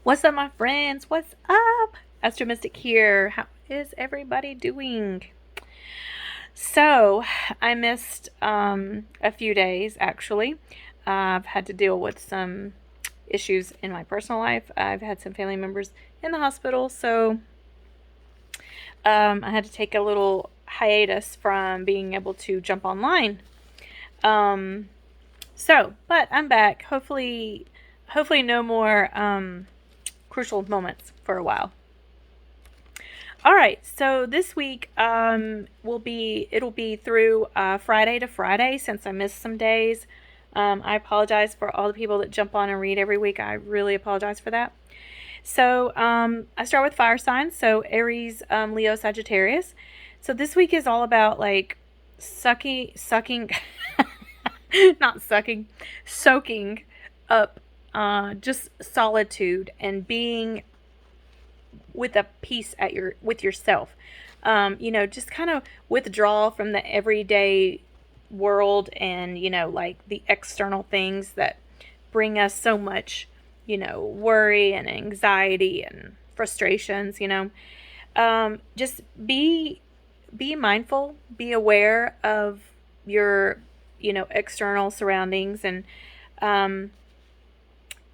What's up, my friends? What's up? Astro Mystic here. How is everybody doing? So, I missed a few days actually. I've had to deal with some issues in my personal life. I've had some family members in the hospital, so I had to take a little hiatus from being able to jump online. Um, but I'm back. Hopefully, no more crucial moments for a while. All right, so this week it'll be through Friday to Friday since I missed some days. I apologize for all the people that jump on and read every week. I really apologize for that. So I start with fire signs. So Aries, Leo, Sagittarius. So this week is all about like sucking, not sucking, soaking up just solitude and being with a peace with yourself. Just kind of withdraw from the everyday world and like the external things that bring us so much worry and anxiety and frustrations. Just be mindful, be aware of your external surroundings and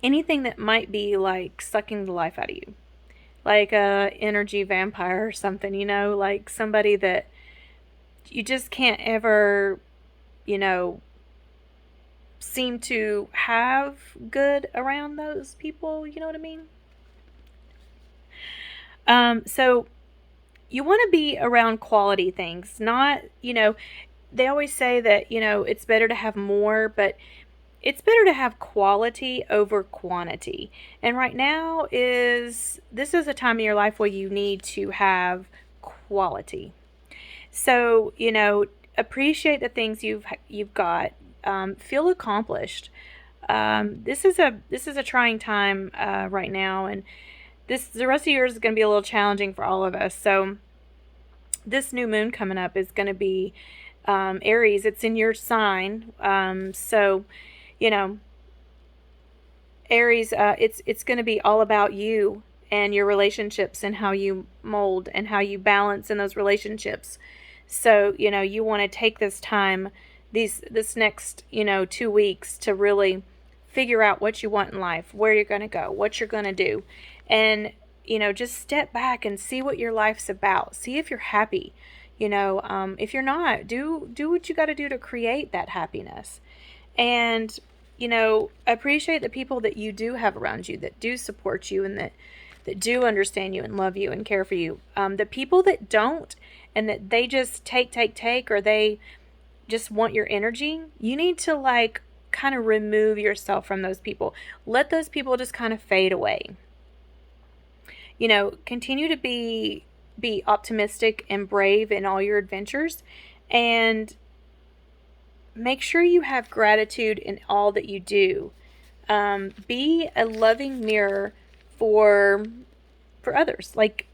anything that might be like sucking the life out of you, like a energy vampire or something, like somebody that you just can't ever, you know, seem to have good around those people, you know what I mean? So you want to be around quality things, not, they always say that, it's better to have more, but it's better to have quality over quantity. And right now this is a time in your life where you need to have quality. So, appreciate the things you've got. Feel accomplished. This is a trying time right now, and the rest of the year is going to be a little challenging for all of us. So, this new moon coming up is going to be Aries. It's in your sign. So, you know, Aries, it's going to be all about you and your relationships and how you mold and how you balance in those relationships. So, you want to take this time, this next, 2 weeks to really figure out what you want in life, where you're going to go, what you're going to do. And, just step back and see what your life's about. See if you're happy. If you're not, do what you got to do to create that happiness. And, appreciate the people that you do have around you that do support you and that do understand you and love you and care for you. The people that don't and that they just take, or they just want your energy, you need to like kind of remove yourself from those people. Let those people just kind of fade away. Continue to be optimistic and brave in all your adventures, and make sure you have gratitude in all that you do. Be a loving mirror for others. Like,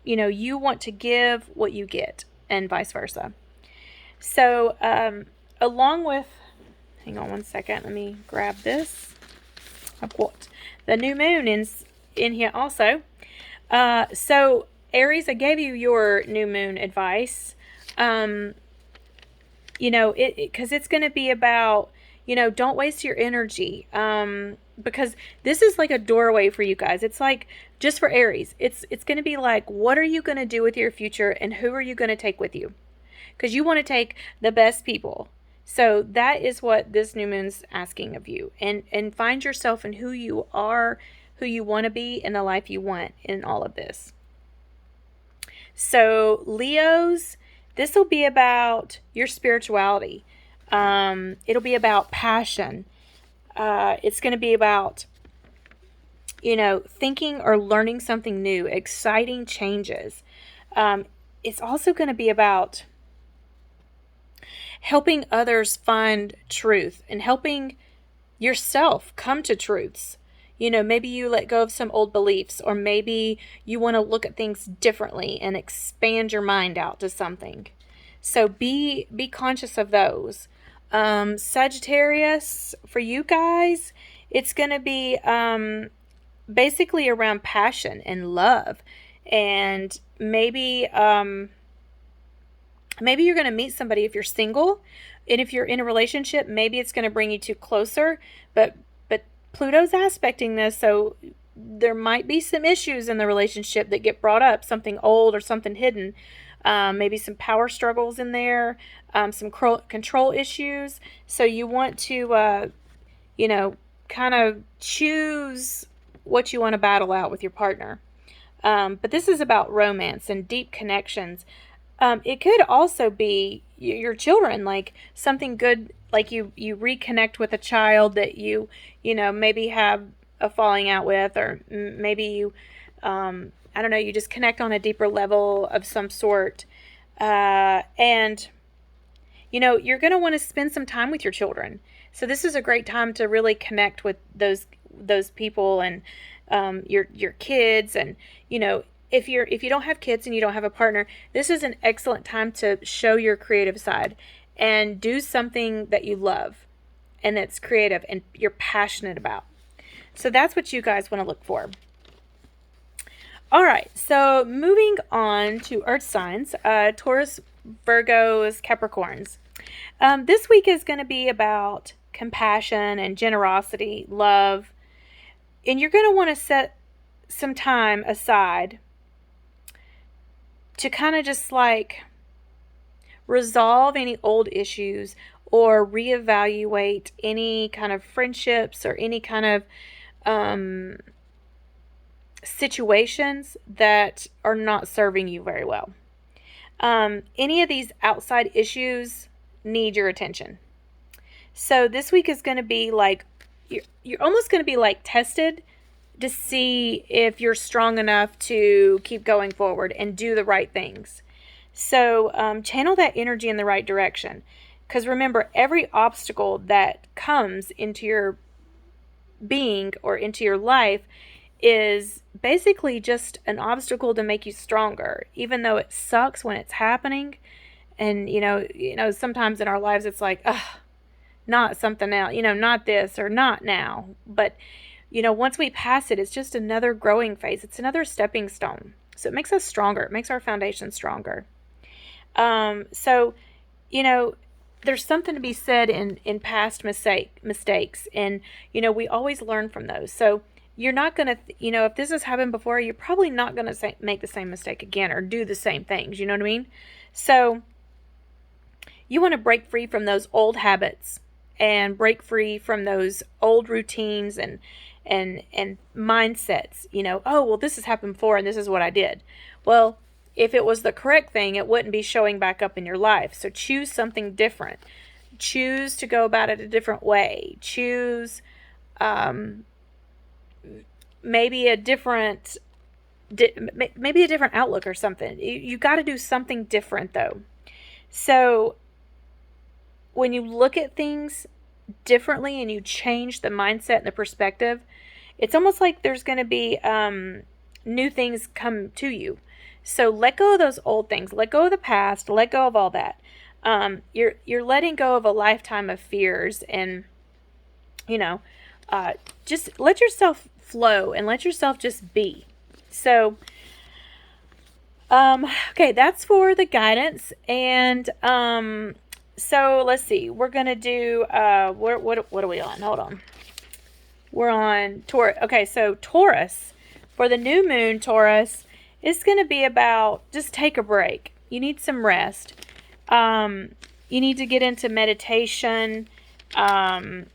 you want to give what you get, and vice versa. So, along with, hang on one second, let me grab this. I've got the new moon in here also. So Aries, I gave you your new moon advice. Because it's going to be about, don't waste your energy. Because this is like a doorway for you guys. It's like, just for Aries, it's going to be like, what are you going to do with your future, and who are you going to take with you? Because you want to take the best people. So that is what this new moon's asking of you. And find yourself in who you are, who you want to be, and the life you want in all of this. So Leos, this will be about your spirituality. It'll be about passion. It's going to be about, thinking or learning something new, exciting changes. It's also going to be about helping others find truth and helping yourself come to truths. Maybe you let go of some old beliefs, or maybe you want to look at things differently and expand your mind out to something. So be conscious of those. Sagittarius, for you guys, it's going to be basically around passion and love. And maybe maybe you're going to meet somebody if you're single, and if you're in a relationship, maybe it's going to bring you two closer. But Pluto's aspecting this, so there might be some issues in the relationship that get brought up, something old or something hidden. Maybe some power struggles in there, some control issues. So you want to, kind of choose what you want to battle out with your partner. But this is about romance and deep connections. It could also be your children, like something good, like you reconnect with a child that maybe have a falling out with, or maybe you, I don't know, you just connect on a deeper level of some sort. And you're going to want to spend some time with your children. So this is a great time to really connect with those people, and your kids. And if you don't have kids and you don't have a partner, this is an excellent time to show your creative side and do something that you love and that's creative and you're passionate about. So that's what you guys want to look for. All right, so moving on to earth signs, Taurus, Virgos, Capricorns. This week is going to be about compassion and generosity, love, and you're going to want to set some time aside to kind of just like resolve any old issues or reevaluate any kind of friendships or any kind of situations that are not serving you very well. Any of these outside issues need your attention. So this week is going to be like, you're almost going to be like tested to see if you're strong enough to keep going forward and do the right things. So channel that energy in the right direction. Because remember, every obstacle that comes into your being or into your life is basically just an obstacle to make you stronger, even though it sucks when it's happening. And sometimes in our lives it's like, not something else, not this or not now. But once we pass it, it's just another growing phase. It's another stepping stone. So it makes us stronger. It makes our foundation stronger. So there's something to be said in past mistakes, and we always learn from those. So you're not going to, if this has happened before, you're probably not going to make the same mistake again or do the same things. You know what I mean? So you want to break free from those old habits and break free from those old routines and mindsets. Oh, well, this has happened before and this is what I did. Well, if it was the correct thing, it wouldn't be showing back up in your life. So choose something different. Choose to go about it a different way. Choose maybe a different outlook or something. You got to do something different, though. So when you look at things differently and you change the mindset and the perspective, it's almost like there's going to be new things come to you. So let go of those old things. Let go of the past. Let go of all that. You're letting go of a lifetime of fears, and just let yourself flow and let yourself just be. So okay, that's for the guidance. And so let's see. We're gonna do what are we on? Hold on. We're on Taurus. Okay, so Taurus, for the new moon, Taurus, it's going to be about just take a break. You need some rest. You need to get into meditation. Time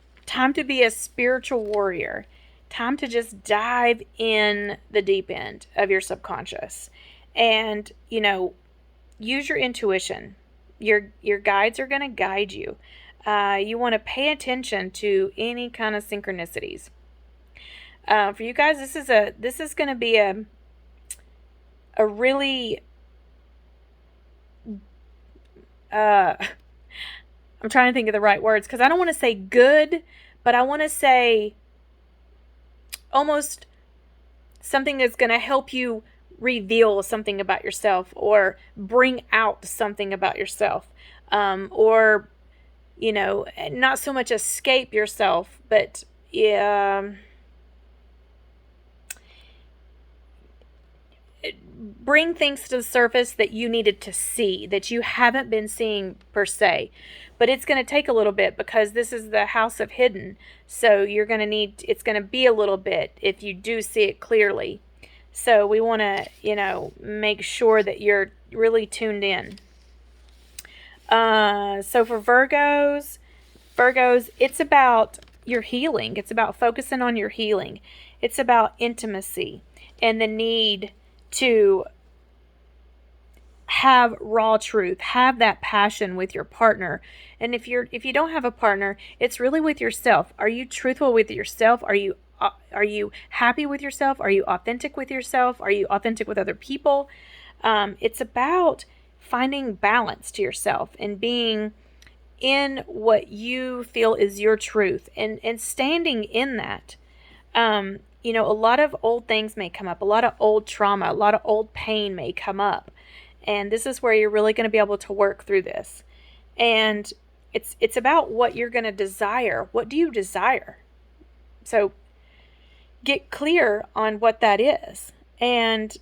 to be a spiritual warrior. Time to just dive in the deep end of your subconscious. And, use your intuition. Your guides are going to guide you. You want to pay attention to any kind of synchronicities. For you guys, this is going to be a really I'm trying to think of the right words, because I don't want to say good, but I want to say almost something that's going to help you reveal something about yourself, or bring out something about yourself, or not so much escape yourself, but bring things to the surface that you needed to see, that you haven't been seeing per se. But it's going to take a little bit because this is the house of hidden. So you're going to need, it's going to be a little bit if you do see it clearly. So we want to, you know, make sure that you're really tuned in. So for Virgos, it's about your healing. It's about focusing on your healing. It's about intimacy and the need to have raw truth, have that passion with your partner. And if you don't have a partner, it's really with yourself. Are you truthful with yourself? Are you happy with yourself? Are you authentic with yourself? Are you authentic with other people? It's about finding balance to yourself and being in what you feel is your truth and standing in that. You know, a lot of old things may come up, a lot of old trauma, a lot of old pain may come up. And this is where you're really going to be able to work through this. And it's about what you're going to desire. What do you desire? So get clear on what that is. And,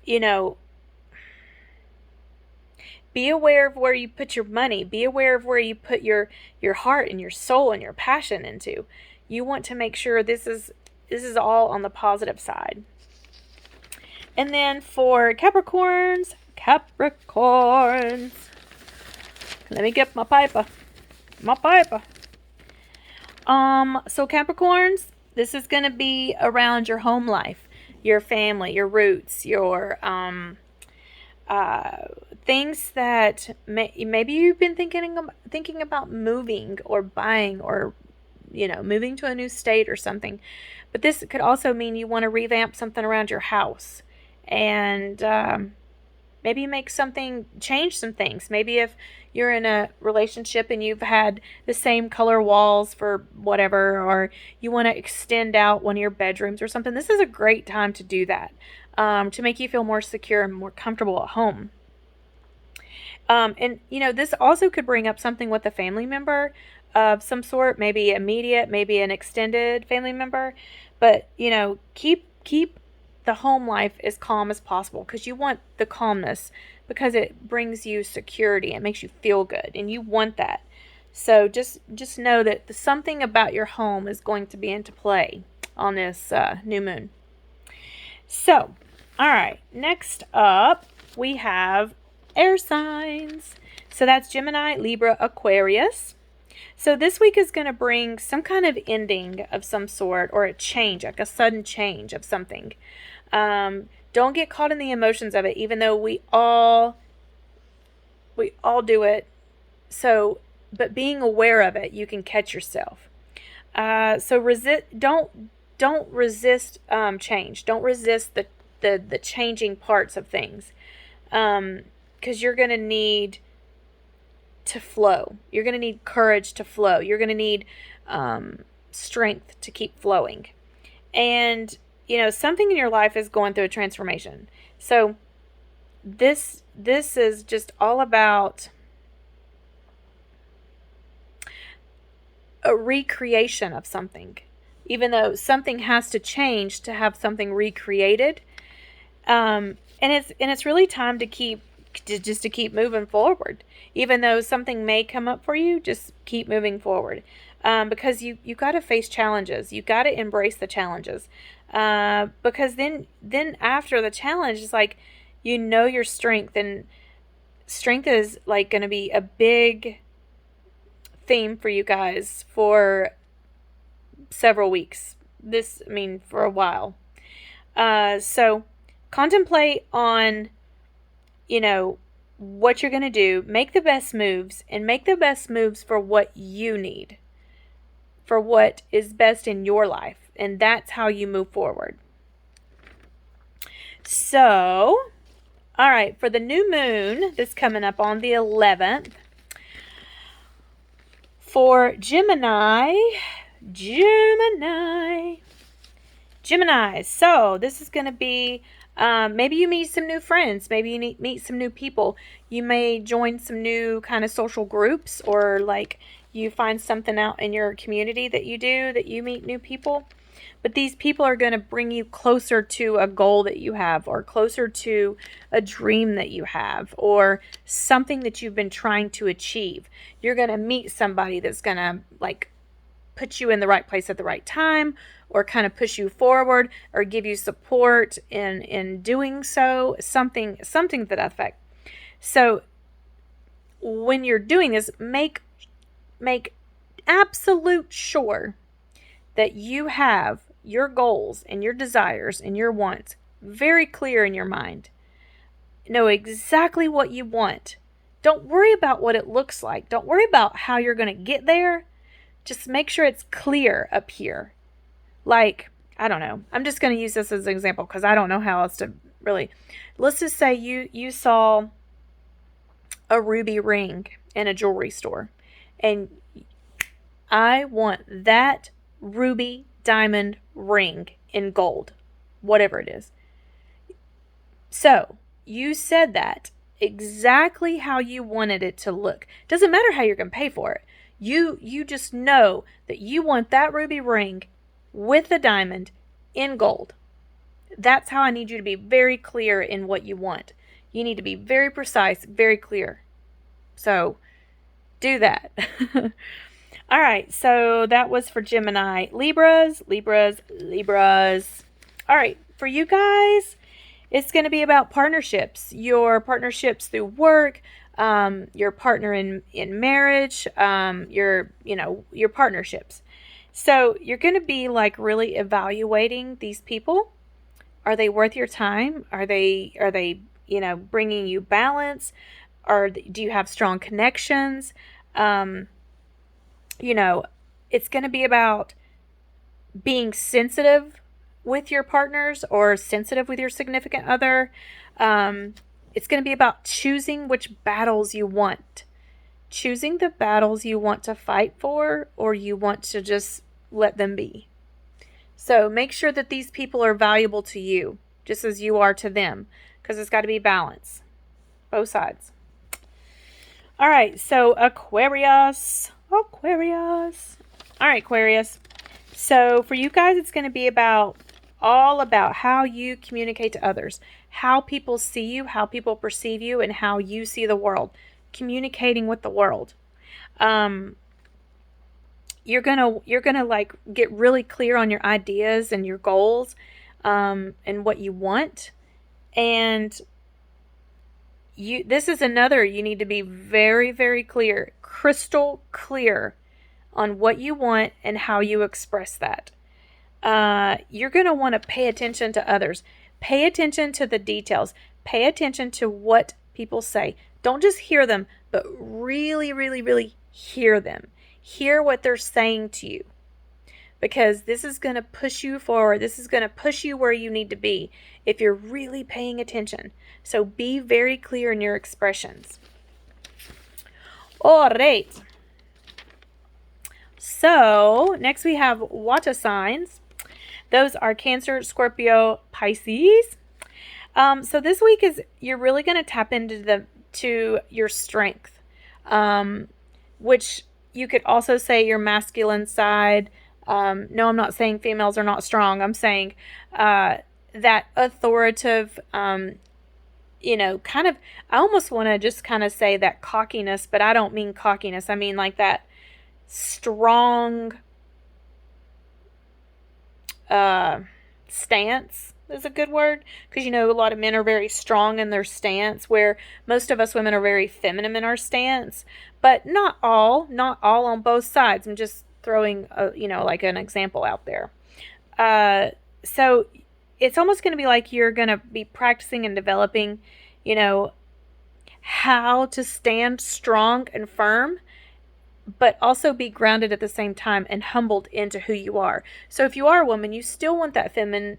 you know, be aware of where you put your money. Be aware of where you put your heart and your soul and your passion into. You want to make sure this is all on the positive side. And then for Capricorns, let me get my paper. So Capricorns, this is going to be around your home life, your family, your roots, your things that maybe you've been thinking about moving or buying or, you know, moving to a new state or something. But this could also mean you want to revamp something around your house and maybe change some things. Maybe if you're in a relationship and you've had the same color walls for whatever, or you want to extend out one of your bedrooms or something, this is a great time to do that, to make you feel more secure and more comfortable at home. And, you know, this also could bring up something with a family member of some sort, maybe immediate, maybe an extended family member. But, you know, keep the home life as calm as possible, because you want the calmness, because it brings you security. It makes you feel good, and you want that. So just know that something about your home is going to be into play on this new moon. So, all right, next up we have air signs. So that's Gemini, Libra, Aquarius. So this week is going to bring some kind of ending of some sort, or a change, like a sudden change of something. Don't get caught in the emotions of it, even though we all do it. So, but being aware of it, you can catch yourself. So don't resist change. Don't resist the changing parts of things, because you're going to need to flow. You're going to need courage to flow. You're going to need strength to keep flowing. And, you know, something in your life is going through a transformation. So this is just all about a recreation of something. Even though something has to change to have something recreated. And it's really time to keep moving forward. Even though something may come up for you, just keep moving forward. Because you got to face challenges. You got to embrace the challenges. Because then after the challenge, it's like, you know, your strength, and strength is like going to be a big theme for you guys for several weeks. For a while. So contemplate on, you know, what you're going to do. Make the best moves, and make the best moves for what you need, for what is best in your life. And that's how you move forward. So, all right, for the new moon that's coming up on the 11th, for Gemini. So this is going to be, maybe you meet some new friends. Maybe you meet some new people. You may join some new kind of social groups, or like you find something out in your community that you do, that you meet new people. But these people are going to bring you closer to a goal that you have, or closer to a dream that you have, or something that you've been trying to achieve. You're going to meet somebody that's going to like put you in the right place at the right time, or kind of push you forward, or give you support in doing so, something to that effect. So when you're doing this, make absolute sure that you have your goals and your desires and your wants very clear in your mind. Know exactly what you want. Don't worry about what it looks like. Don't worry about how you're going to get there. Just make sure it's clear up here. Like, I don't know. I'm just going to use this as an example because I don't know how else to really. Let's just say you saw a ruby ring in a jewelry store, and I want that ruby diamond ring in gold, whatever it is. So you said that exactly how you wanted it to look. Doesn't matter how you're going to pay for it. You just know that you want that ruby ring with a diamond in gold. That's how I need you to be very clear in what you want. You need to be very precise, very clear. So do that. All right, so that was for Gemini. Libras. All right, for you guys, it's going to be about partnerships. Your partnerships through work, your partner in marriage, your partnerships. So you're going to be like really evaluating these people. Are they worth your time? Are they bringing you balance? Or do you have strong connections? It's going to be about being sensitive with your partners or sensitive with your significant other. It's going to be about choosing which battles you want. Choosing the battles you want to fight for, or you want to just let them be. So make sure that these people are valuable to you, just as you are to them, because it's got to be balance. Both sides. All right, so Aquarius. All right, Aquarius. So for you guys, it's going to be all about how you communicate to others, how people see you, how people perceive you, and how you see the world. Communicating with the world. You're gonna like get really clear on your ideas and your goals, and what you want, and this is another, you need to be very, very clear, crystal clear on what you want and how you express that. You're going to want to pay attention to others. Pay attention to the details. Pay attention to what people say. Don't just hear them, but really, really, really hear them. Hear what they're saying to you. Because this is going to push you forward. This is going to push you where you need to be if you're really paying attention. So be very clear in your expressions. All right. So next we have water signs. Those are Cancer, Scorpio, Pisces. So this week you're really going to tap into your strength, which you could also say your masculine side. No, I'm not saying females are not strong. I'm saying that authoritative, kind of, I almost want to just kind of say that cockiness, but I don't mean cockiness. I mean like that strong stance is a good word, because a lot of men are very strong in their stance, where most of us women are very feminine in our stance, but not all on both sides. I'm just throwing like an example out there. So it's almost going to be like you're going to be practicing and developing how to stand strong and firm, but also be grounded at the same time and humbled into who you are. So if you are a woman, you still want that feminine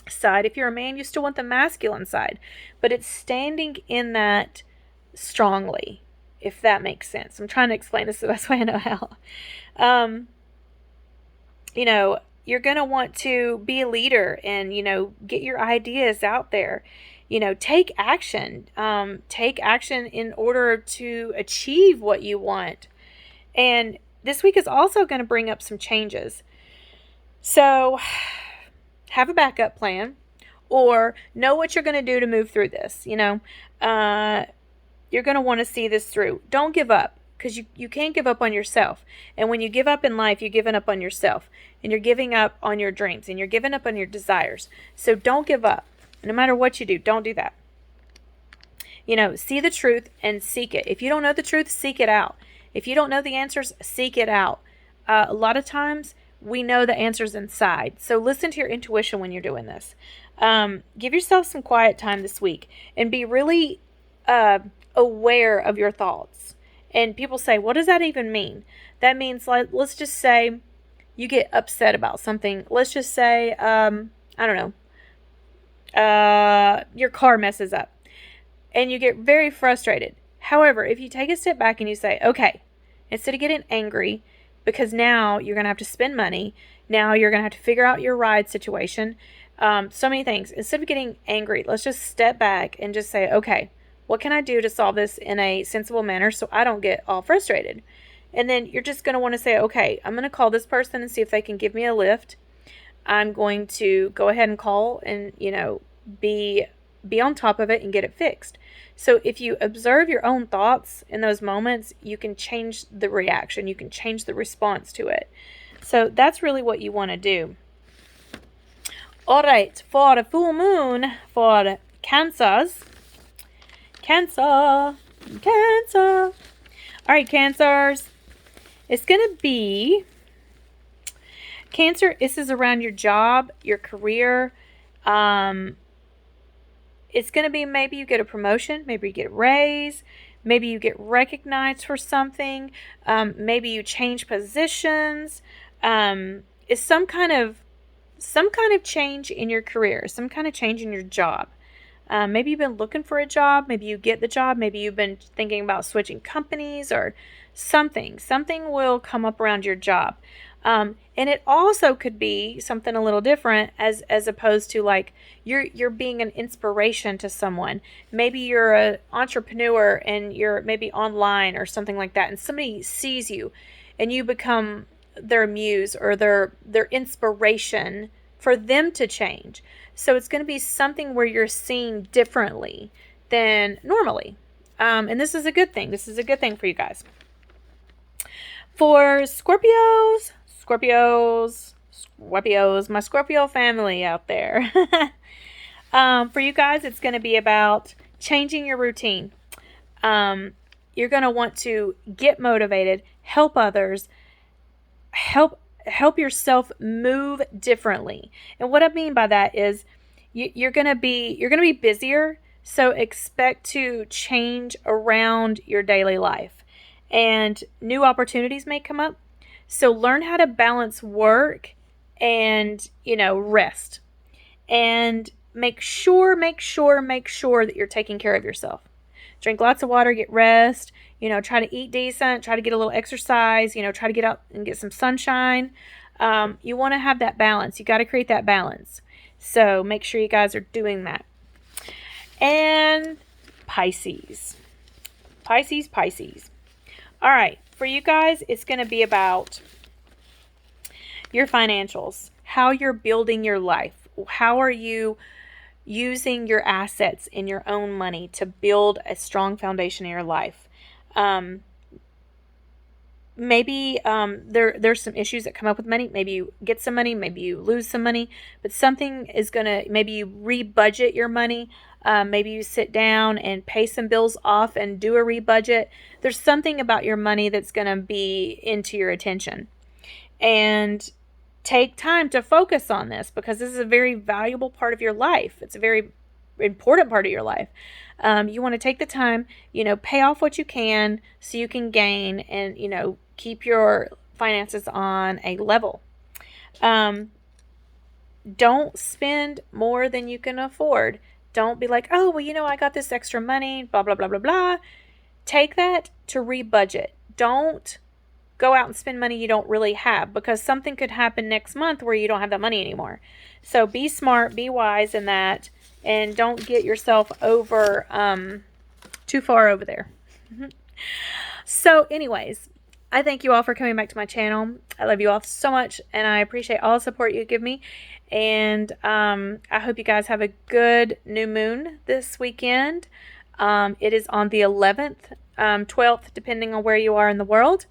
side. If you're a man, you still want the masculine side, but it's standing in that strongly, if that makes sense. I'm trying to explain this the best way I know how. You're going to want to be a leader and, get your ideas out there. Take action. Take action in order to achieve what you want. And this week is also going to bring up some changes. So have a backup plan, or know what you're going to do to move through this. You're going to want to see this through. Don't give up, because you can't give up on yourself. And when you give up in life, you're giving up on yourself, and you're giving up on your dreams, and you're giving up on your desires. So don't give up. No matter what you do, don't do that. See the truth and seek it. If you don't know the truth, seek it out. If you don't know the answers, seek it out. A lot of times we know the answers inside. So listen to your intuition when you're doing this. Give yourself some quiet time this week and be really aware of your thoughts. And people say, what does that even mean? That means, like, let's just say you get upset about something. Let's just say, I don't know, your car messes up and you get very frustrated. However, if you take a step back and you say, okay, instead of getting angry, because now you're going to have to spend money, now you're going to have to figure out your ride situation, so many things. Instead of getting angry, let's just step back and just say, okay, what can I do to solve this in a sensible manner so I don't get all frustrated? And then you're just going to want to say, okay, I'm going to call this person and see if they can give me a lift. I'm going to go ahead and call and, be on top of it and get it fixed. So if you observe your own thoughts in those moments, you can change the reaction. You can change the response to it. So that's really what you want to do. All right, for the full moon, for Cancers. Cancer. All right, Cancers. It's going to be Cancer. This is around your job, your career. It's going to be maybe you get a promotion, maybe you get a raise, maybe you get recognized for something, maybe you change positions. It's some kind of change in your career, some kind of change in your job. Maybe you've been looking for a job, maybe you get the job, maybe you've been thinking about switching companies or something. Something will come up around your job. And it also could be something a little different as opposed to like you're being an inspiration to someone. Maybe you're an entrepreneur and you're maybe online or something like that, and somebody sees you and you become their muse or their inspiration for them to change. So it's going to be something where you're seen differently than normally. And this is a good thing. This is a good thing for you guys. For Scorpios, my Scorpio family out there. For you guys, it's going to be about changing your routine. You're going to want to get motivated, help others, help yourself move differently. And what I mean by that is you're going to be busier, so expect to change around your daily life. And new opportunities may come up. So learn how to balance work and, rest. And make sure that you're taking care of yourself. Drink lots of water, get rest, try to eat decent, try to get a little exercise, try to get out and get some sunshine. You want to have that balance. You got to create that balance. So make sure you guys are doing that. And Pisces. All right. For you guys, it's going to be about your financials, how you're building your life. How are you using your assets in your own money to build a strong foundation in your life? Maybe there's some issues that come up with money. Maybe you get some money, maybe you lose some money, but something is maybe you rebudget your money. Maybe you sit down and pay some bills off and do a rebudget. There's something about your money that's going to be into your attention. And take time to focus on this, because this is a very valuable part of your life. It's a very important part of your life. You want to take the time, pay off what you can so you can gain and, keep your finances on a level. Don't spend more than you can afford. Don't be like, oh, well, I got this extra money, blah, blah, blah, blah, blah. Take that to rebudget. Don't go out and spend money you don't really have, because something could happen next month where you don't have that money anymore. So be smart, be wise in that, and don't get yourself over too far over there. So anyways, I thank you all for coming back to my channel. I love you all so much, and I appreciate all the support you give me. And I hope you guys have a good new moon this weekend. It is on the 11th, 12th, depending on where you are in the world.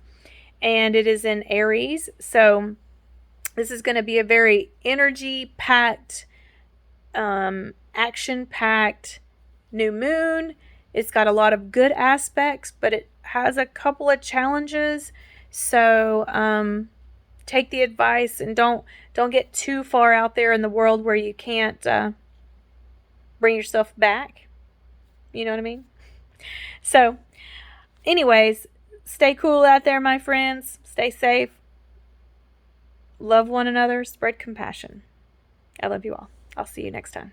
And it is in Aries. So this is going to be a very energy-packed, action-packed new moon. It's got a lot of good aspects, but it has a couple of challenges. So take the advice and don't get too far out there in the world where you can't bring yourself back. You know what I mean? So anyways, stay cool out there, my friends. Stay safe. Love one another. Spread compassion. I love you all. I'll see you next time.